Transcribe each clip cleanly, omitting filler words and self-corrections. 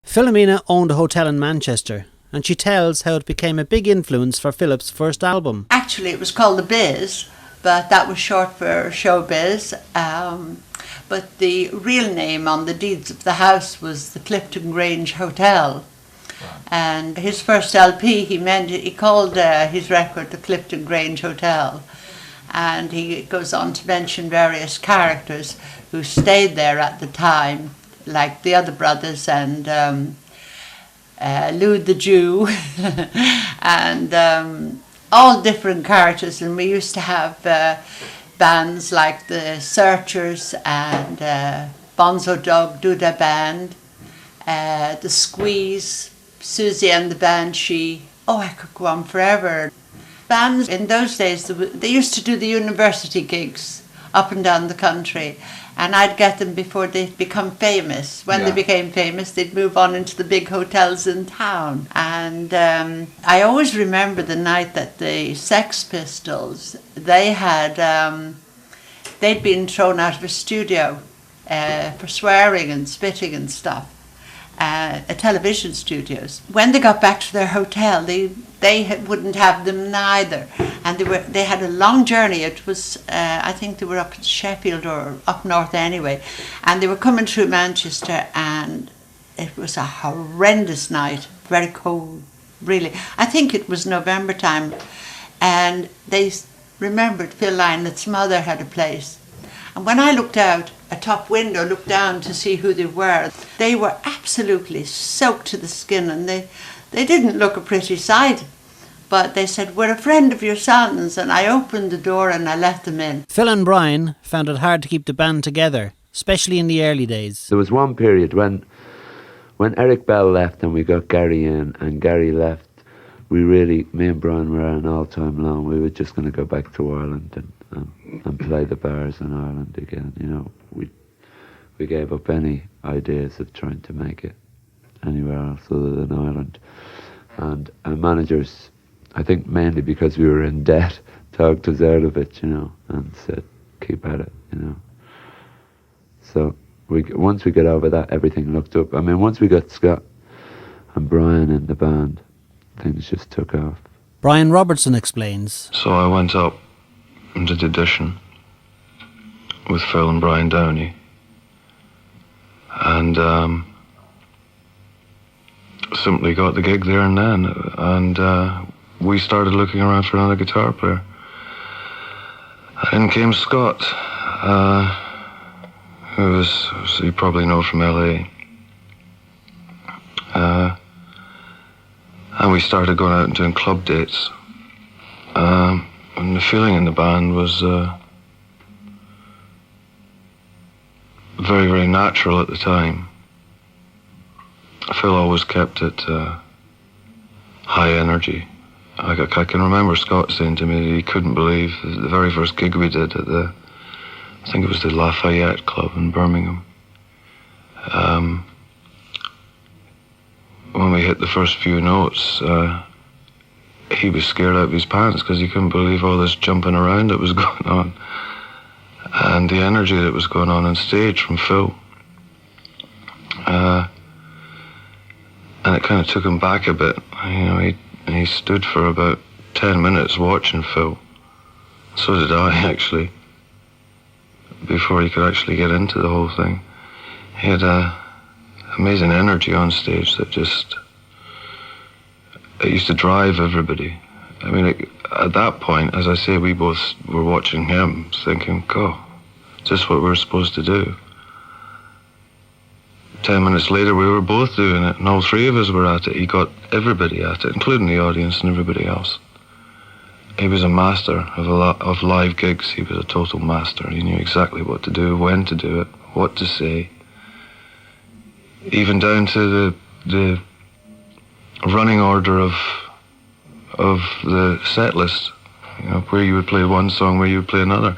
Philomena owned a hotel in Manchester, and she tells how it became a big influence for Philip's first album. Actually, it was called The Biz, but that was short for Showbiz. But the real name on the deeds of the house was the Clifton Grange Hotel. Right. And his first LP, he called his record the Clifton Grange Hotel. And he goes on to mention various characters who stayed there at the time, like the other brothers and Lou the Jew, and all different characters. And we used to have bands like the Searchers and Bonzo Dog Duda Band, the Squeeze, Susie and the Banshee. Oh, I could go on forever. Bands in those days, they used to do the university gigs up and down the country, and I'd get them before they'd become famous. When they became famous, they'd move on into the big hotels in town. And I always remember the night that the Sex Pistols, they'd been thrown out of a studio for swearing and spitting and stuff. Television studios. When they got back to their hotel, they wouldn't have them neither, and they had a long journey. It was I think they were up in Sheffield or up north anyway, and they were coming through Manchester, and it was a horrendous night, very cold, really. I think it was November time, and they remembered Phil Lynott's mother had a place. And when I looked out a top window, looked down to see who they were absolutely soaked to the skin, and they didn't look a pretty sight. But they said, "We're a friend of your son's," and I opened the door and I let them in. Phil and Brian found it hard to keep the band together, especially in the early days. There was one period when Eric Bell left and we got Gary in, and Gary left, me and Brian were on an all-time low. We were just going to go back to Ireland and play the bars in Ireland again. You know, we gave up any ideas of trying to make it anywhere else other than Ireland. And our managers, I think mainly because we were in debt, talked us out of it, you know, and said, keep at it, you know. So once we got over that, everything looked up. I mean, once we got Scott and Brian in the band, things just took off. Brian Robertson explains. So I went up and did the audition with Phil and Brian Downey, and simply got the gig there and then, and we started looking around for another guitar player. In came Scott, who was, as you probably know, from LA. And we started going out and doing club dates. And the feeling in the band was very, very natural at the time. Phil always kept it high energy. I can remember Scott saying to me that he couldn't believe the very first gig we did at I think it was the Lafayette Club in Birmingham. When we hit the first few notes, he was scared out of his pants because he couldn't believe all this jumping around that was going on, and the energy that was going on stage from Phil. And it kind of took him back a bit. You know, he stood for about 10 minutes watching Phil. So did I, actually, before he could actually get into the whole thing. He had amazing energy on stage that it used to drive everybody. I mean, at that point, as I say, we both were watching him, thinking, "God, is this what we're supposed to do?" 10 minutes later, we were both doing it, and all three of us were at it. He got everybody at it, including the audience and everybody else. He was a master of live gigs. He was a total master. He knew exactly what to do, when to do it, what to say, even down to the running order of the set list, you know, where you would play one song, where you would play another.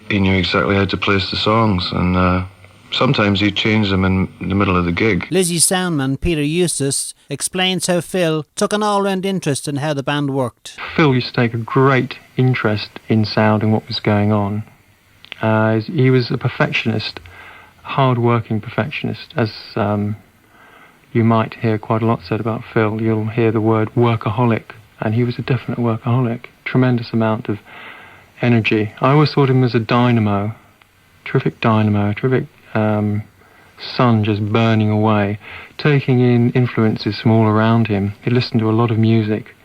He knew exactly how to place the songs, and sometimes he'd change them in the middle of the gig. Lizzy's soundman, Peter Eustace, explains how Phil took an all-round interest in how the band worked. Phil used to take a great interest in sound and what was going on. He was a perfectionist, hard-working perfectionist, as you might hear quite a lot said about Phil. You'll hear the word workaholic, and he was a definite workaholic. Tremendous amount of energy. I always thought of him as a dynamo, terrific sun just burning away, taking in influences from all around him. He listened to a lot of music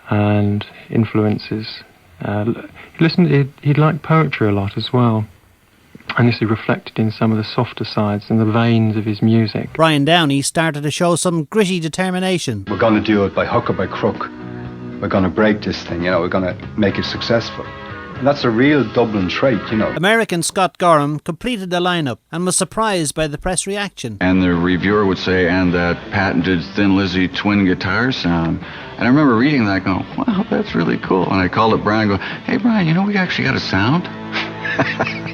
and influences. He liked poetry a lot as well. And this is reflected in some of the softer sides and the veins of his music. Brian Downey started to show some gritty determination. We're going to do it by hook or by crook. We're going to break this thing, we're going to make it successful. And that's a real Dublin trait, American Scott Gorham completed the lineup and was surprised by the press reaction. And the reviewer would say, and that patented Thin Lizzy twin guitar sound. And I remember reading that going, wow, that's really cool. And I called up Brian and go, hey Brian, we actually got a sound?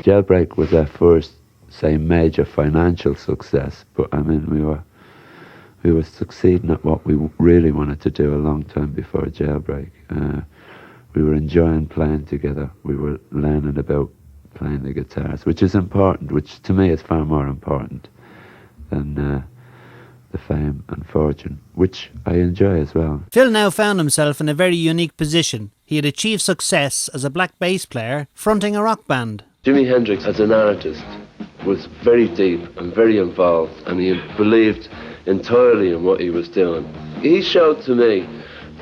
Jailbreak was our first, say, major financial success, but I mean, we were succeeding at what we really wanted to do a long time before Jailbreak. We were enjoying playing together. We were learning about playing the guitars, which is important, which to me is far more important than the fame and fortune, which I enjoy as well. Phil now found himself in a very unique position. He had achieved success as a black bass player fronting a rock band. Jimi Hendrix, as an artist, was very deep and very involved, and he believed entirely in what he was doing. He showed to me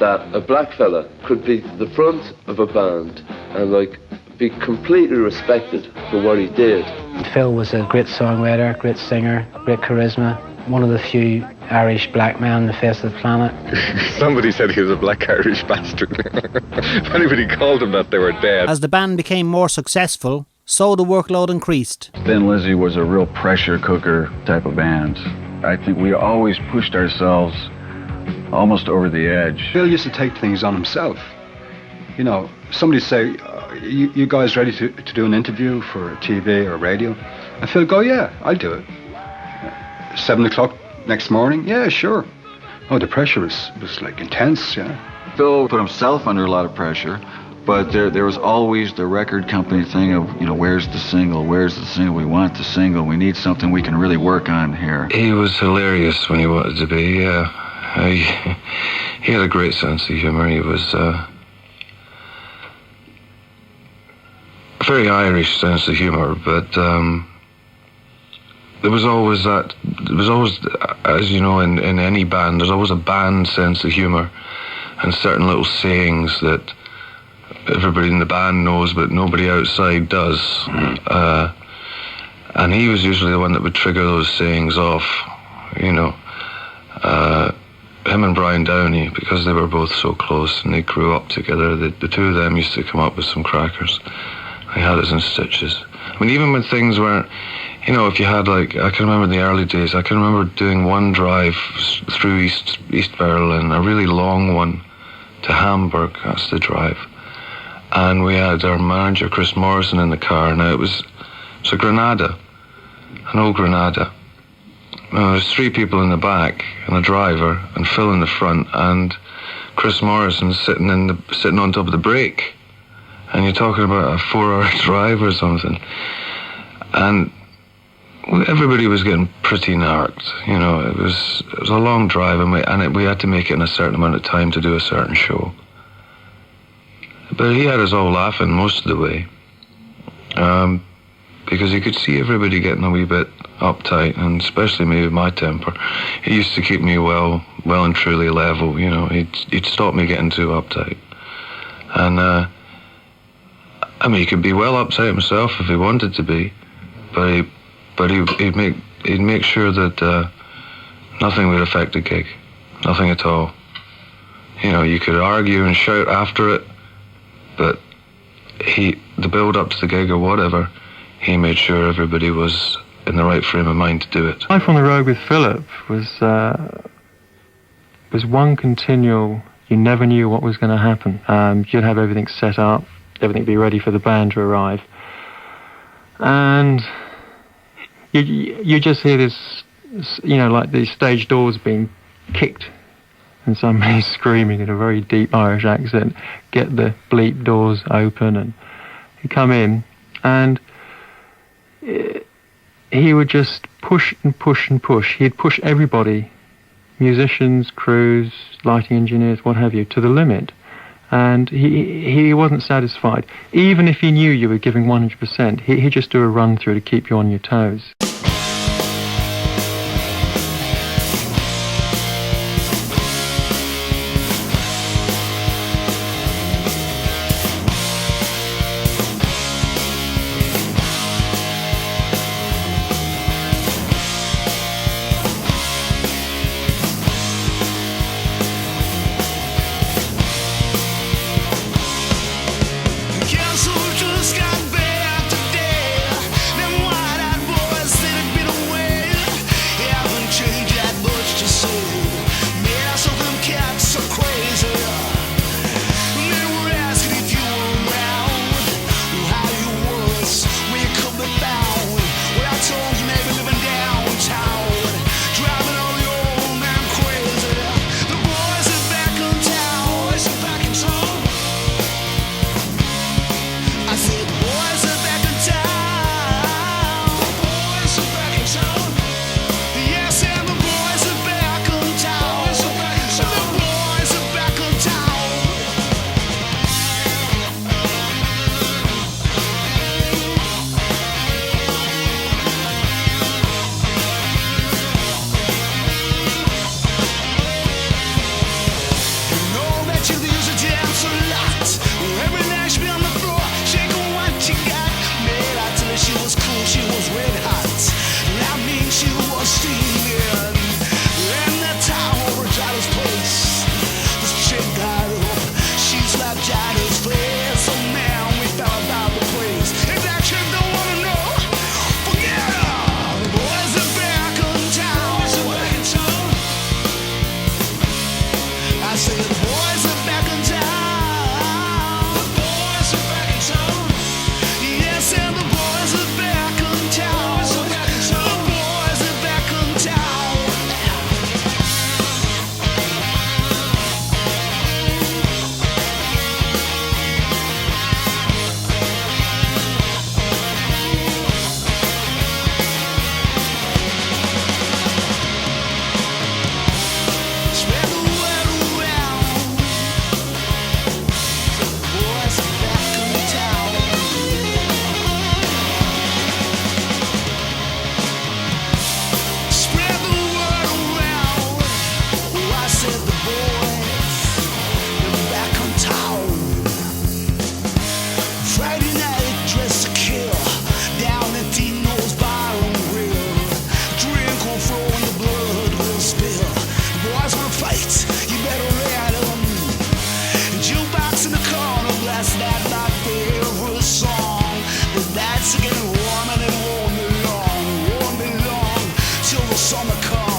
that a black fella could be the front of a band and be completely respected for what he did. Phil was a great songwriter, great singer, great charisma, one of the few Irish black men on the face of the planet. Somebody said he was a black Irish bastard. If anybody called him that, they were dead. As the band became more successful, so the workload increased. Thin Lizzy was a real pressure cooker type of band. I think we always pushed ourselves almost over the edge. Phil used to take things on himself. Somebody say, you guys ready to do an interview for TV or radio? And Phil go, yeah, I'll do it. 7 o'clock next morning? Yeah, sure. Oh, the pressure was intense, Phil put himself under a lot of pressure, but there was always the record company thing of, where's the single, we want the single, we need something we can really work on here. He was hilarious when he wanted to be, yeah. He had a great sense of humour. He was a very Irish sense of humour, but there was always, as you know, in any band, there's always a band sense of humour and certain little sayings that everybody in the band knows but nobody outside does. And he was usually the one that would trigger those sayings off, him and Brian Downey, because they were both so close and they grew up together, the two of them used to come up with some crackers. They had us in stitches. I mean, even when things weren't, if you had I can remember in the early days, I can remember doing one drive through East Berlin, a really long one to Hamburg, that's the drive. And we had our manager, Chris Morrison, in the car. Now, it was a Granada, an old Granada. There's 3 people in the back, and a driver, and Phil in the front, and Chris Morrison sitting on top of the brake. And you're talking about a 4-hour drive or something. And everybody was getting pretty narked. It was a long drive, and we had to make it in a certain amount of time to do a certain show. But he had us all laughing most of the way, because he could see everybody getting a wee bit uptight, and especially me with my temper. He used to keep me well and truly level. He'd stop me getting too uptight. And he could be well uptight himself if he wanted to be, but he'd make sure that nothing would affect the gig, nothing at all. You could argue and shout after it, but the build up to the gig or whatever, he made sure everybody was in the right frame of mind to do it. Life on the road with Philip was one continual, you never knew what was going to happen. You'd have everything set up, everything be ready for the band to arrive. And you just hear this, like the stage doors being kicked and somebody screaming in a very deep Irish accent, get the bleep doors open, and you come in, and he would just push and push and push. He'd push everybody, musicians, crews, lighting engineers, what have you, to the limit. And he wasn't satisfied. Even if he knew you were giving 100%, he'd just do a run through to keep you on your toes. Summer comes.